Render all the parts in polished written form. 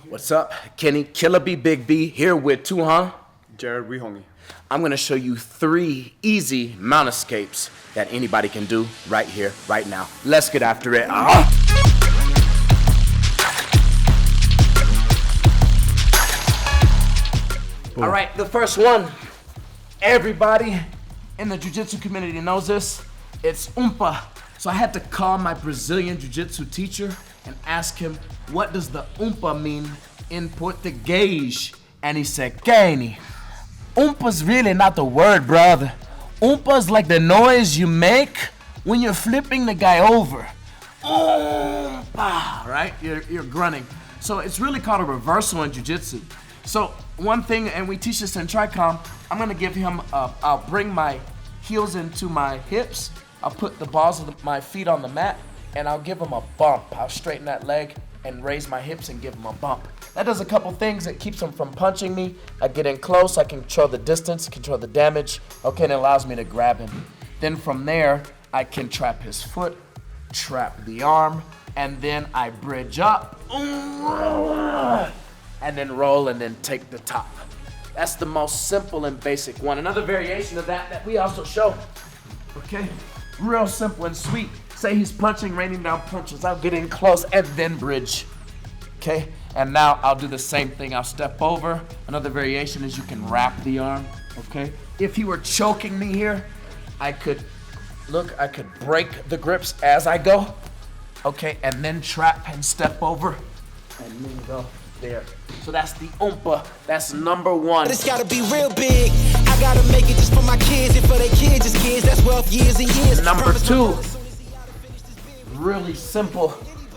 What's up? Kenny Killer B Bigbee here with Jared Rihongi. I'm gonna show you 3 easy mount escapes that anybody can do right here, right now. Let's get after it. All right, the first one. Everybody in the jiu-jitsu community knows this. It's umpa. So I had to call my Brazilian jiu-jitsu teacher and ask him, what does the umpa mean in Portuguese? And he said, Kenny, umpa's really not the word, brother. Umpa's like the noise you make when you're flipping the guy over. Umpa, right? You're grunting. So it's really called a reversal in jiu-jitsu. So one thing, and we teach this in Tricom, I'm gonna give him, I'll bring my heels into my hips, I'll put the balls of my feet on the mat, and I'll give him a bump. I'll straighten that leg and raise my hips and give him a bump. That does a couple things. It keeps him from punching me. I get in close, I control the distance, control the damage, okay, and it allows me to grab him. Then from there, I can trap his foot, trap the arm, and then I bridge up, and then roll and then take the top. That's the most simple and basic one. Another variation of that we also show, okay? Real simple and sweet. Say he's punching, raining down punches. I'll get in close and then bridge, okay? And now I'll do the same thing. I'll step over. Another variation is you can wrap the arm, okay? If he were choking me here, I could break the grips as I go, okay? And then trap and step over and then go there. So that's the umpa. That's number 1. It's gotta be real big. I gotta make it just for my kids and for their kids' kids. That's wealth years and years. Number 2, really simple,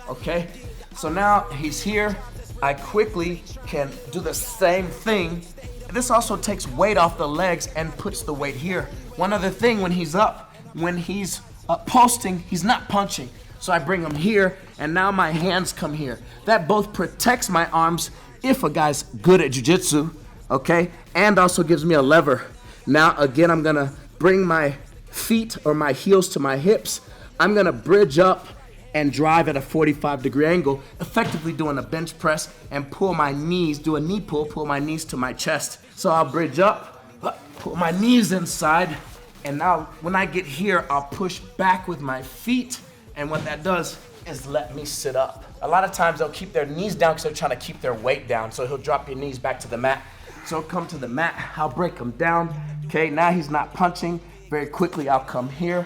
okay? So now he's here. I quickly can do the same thing. This also takes weight off the legs and puts the weight here. One other thing, when he's up, when he's posting, he's not punching. So I bring him here, and now my hands come here. That both protects my arms if a guy's good at jiu-jitsu, okay? And also gives me a lever. Now, again, I'm gonna bring my feet or my heels to my hips. I'm gonna bridge up and drive at a 45-degree angle, effectively doing a bench press and pull my knees, do a knee pull my knees to my chest. So I'll bridge up, pull my knees inside, and now when I get here, I'll push back with my feet, and what that does is let me sit up. A lot of times they'll keep their knees down because they're trying to keep their weight down, so he'll drop your knees back to the mat. So come to the mat, I'll break him down. Okay, now he's not punching. Very quickly, I'll come here.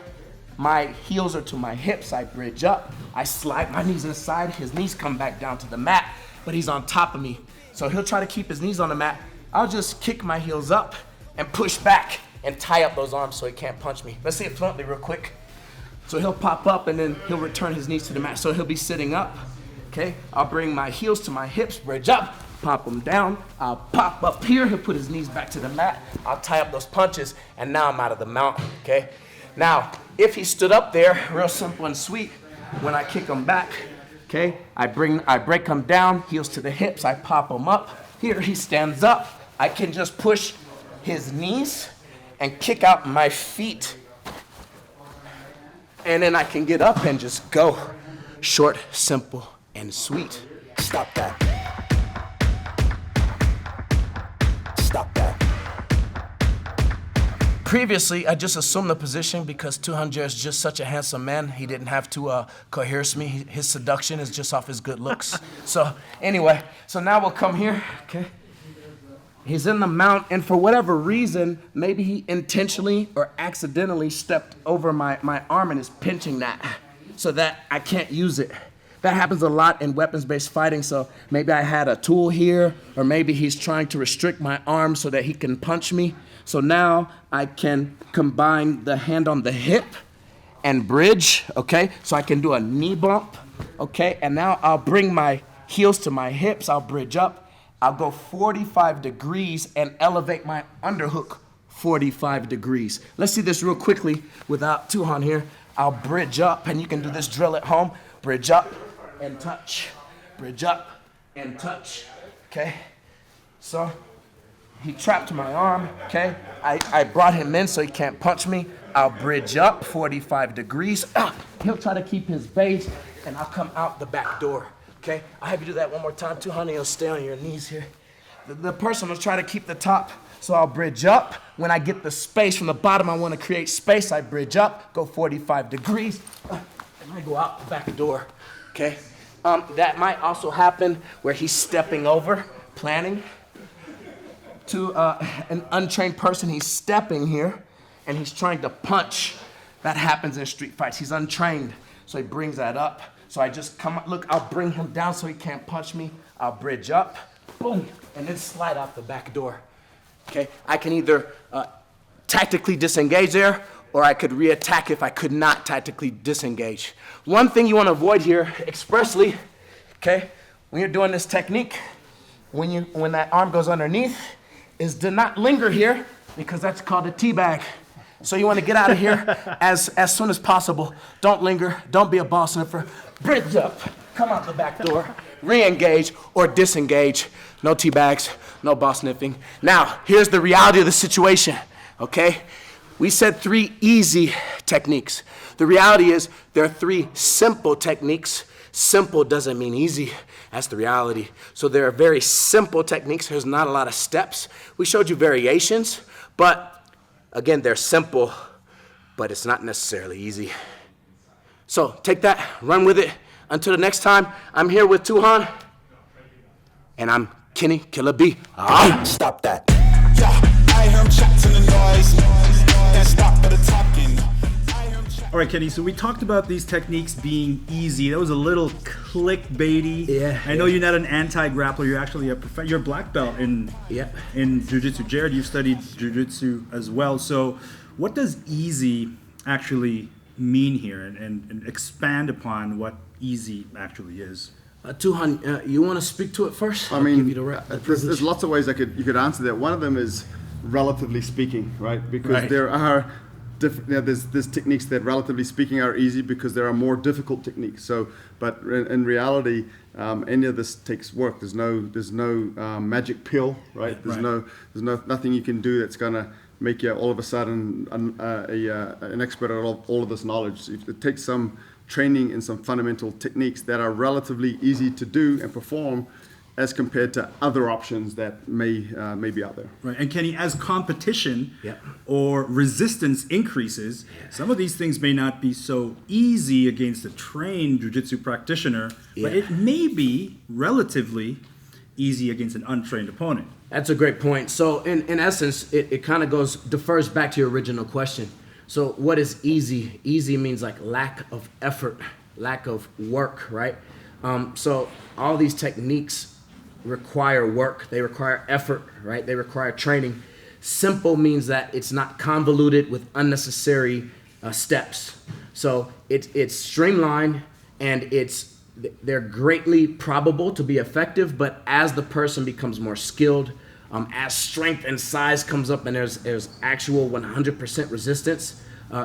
My heels are to my hips, I bridge up. I slide my knees inside, his knees come back down to the mat, but he's on top of me. So he'll try to keep his knees on the mat. I'll just kick my heels up and push back and tie up those arms so he can't punch me. Let's see it fluently real quick. So he'll pop up and then he'll return his knees to the mat. So he'll be sitting up, okay? I'll bring my heels to my hips, bridge up, pop him down. I'll pop up here, he'll put his knees back to the mat. I'll tie up those punches, and now I'm out of the mount, okay? Now, if he stood up there, real simple and sweet, when I kick him back, okay? I break him down, heels to the hips, I pop him up. Here he stands up. I can just push his knees and kick out my feet. And then I can get up and just go. Short, simple, and sweet. Stop that. Stop that. Previously, I just assumed the position because 200 is just such a handsome man. He didn't have to coerce me. His seduction is just off his good looks. So anyway, so now we'll come here, okay? He's in the mount, and for whatever reason, maybe he intentionally or accidentally stepped over my arm and is pinching that so that I can't use it. That happens a lot in weapons-based fighting, so maybe I had a tool here, or maybe he's trying to restrict my arm so that he can punch me. So now I can combine the hand on the hip and bridge, okay? So I can do a knee bump, okay? And now I'll bring my heels to my hips, I'll bridge up, I'll go 45 degrees and elevate my underhook 45 degrees. Let's see this real quickly without Tuhan here. I'll bridge up, and you can do this drill at home. Bridge up and touch. Bridge up and touch, okay? So he trapped my arm, okay? I brought him in so he can't punch me. I'll bridge up 45 degrees. He'll try to keep his base, and I'll come out the back door. Okay, I'll have you do that one more time too, honey. You'll stay on your knees here. The person will try to keep the top, so I'll bridge up. When I get the space from the bottom, I want to create space. I bridge up, go 45 degrees, and I go out the back door. Okay, that might also happen where he's stepping over, planning. To an untrained person, he's stepping here, and he's trying to punch. That happens in street fights. He's untrained, so he brings that up. So I just come up, look, I'll bring him down so he can't punch me. I'll bridge up, boom, and then slide out the back door. Okay, I can either tactically disengage there, or I could reattack if I could not tactically disengage. One thing you want to avoid here expressly, okay, when you're doing this technique, when that arm goes underneath, is to not linger here, because that's called a teabag. So you want to get out of here as soon as possible. Don't linger, don't be a ball sniffer. Bridge up, come out the back door, re-engage or disengage. No teabags, no ball sniffing. Now, here's the reality of the situation, okay? We said 3 easy techniques. The reality is there are 3 simple techniques. Simple doesn't mean easy. That's the reality. So there are very simple techniques. There's not a lot of steps. We showed you variations, but again, they're simple, but it's not necessarily easy. So take that, run with it. Until the next time, I'm here with Tuhan, and I'm Kenny Killer B. Stop that. Yeah, I hear him chatting the noise. Then stop for the talking. All right, Kenny, so we talked about these techniques being easy. That was a little clickbaity. Yeah. I know you're not an anti-grappler. You're actually you're a black belt in JiuJitsu. Jared, you've studied JiuJitsu as well. So what does easy actually mean here, and expand upon what easy actually is? Tuhan, you want to speak to it first? I mean, there's lots of ways you could answer that. One of them is relatively speaking, right? Because there are there's techniques that, relatively speaking, are easy because there are more difficult techniques. So, but in reality, any of this takes work. There's no magic pill, right? There's nothing you can do that's gonna make you all of a sudden an expert at all of this knowledge. It takes some training in some fundamental techniques that are relatively easy to do and perform, as compared to other options that may be out there. Right, and Kenny, as competition or resistance increases, some of these things may not be so easy against a trained jiu-jitsu practitioner, but it may be relatively easy against an untrained opponent. That's a great point. So in essence, it kind of defers back to your original question. So what is easy? Easy means like lack of effort, lack of work, right? So all these techniques require work, they require effort, right? They require training. Simple means that it's not convoluted with unnecessary steps. So it's streamlined, and they're greatly probable to be effective, but as the person becomes more skilled, as strength and size comes up and there's actual 100% resistance,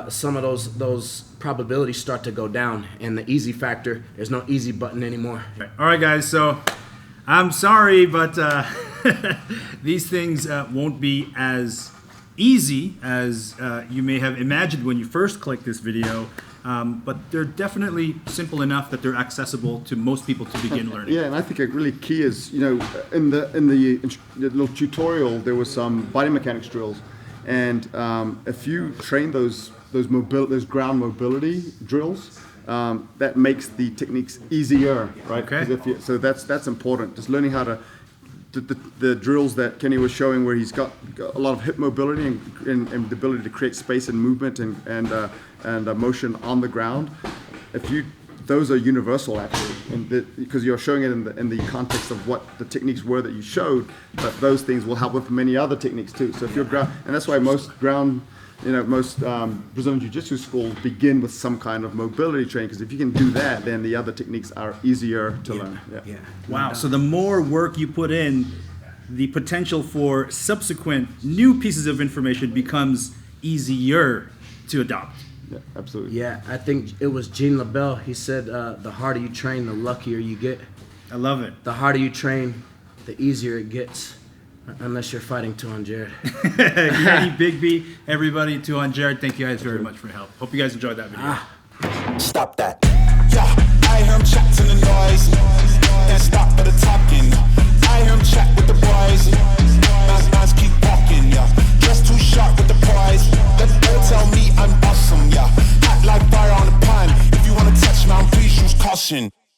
some of those probabilities start to go down, and the easy factor, there's no easy button anymore. All right, guys, so I'm sorry, but these things won't be as easy as you may have imagined when you first clicked this video, but they're definitely simple enough that they're accessible to most people to begin learning. Yeah, and I think a really key is, in the little tutorial, there was some body mechanics drills, and if you train those ground mobility drills, that makes the techniques easier, right? Okay. So that's important. Just learning how to the drills that Kenny was showing, where he's got a lot of hip mobility and the ability to create space and movement and motion on the ground. Those are universal actually, because you're showing it in the context of what the techniques were that you showed. But those things will help with many other techniques too. So if you're and that's why most Brazilian Jiu-Jitsu schools begin with some kind of mobility training, because if you can do that, then the other techniques are easier to learn. Yeah. Wow, so the more work you put in, the potential for subsequent new pieces of information becomes easier to adopt. Yeah, absolutely. Yeah, I think it was Gene LaBelle. He said, the harder you train, the luckier you get. I love it. The harder you train, the easier it gets. Unless you're fighting Tuhan Jared. Kenny, Bigbee, everybody, Tuhan Jared, thank you guys very much for your help. Hope you guys enjoyed that video. Stop that. Yeah, I hear him chatting the noise. can't stop for the talking. I hear him chat with the boys. Man's keep walking, yeah. Just too sharp with the prize. Let the girl tell me I'm awesome, yeah. Hot like fire on the pan. If you wanna touch me, please use caution.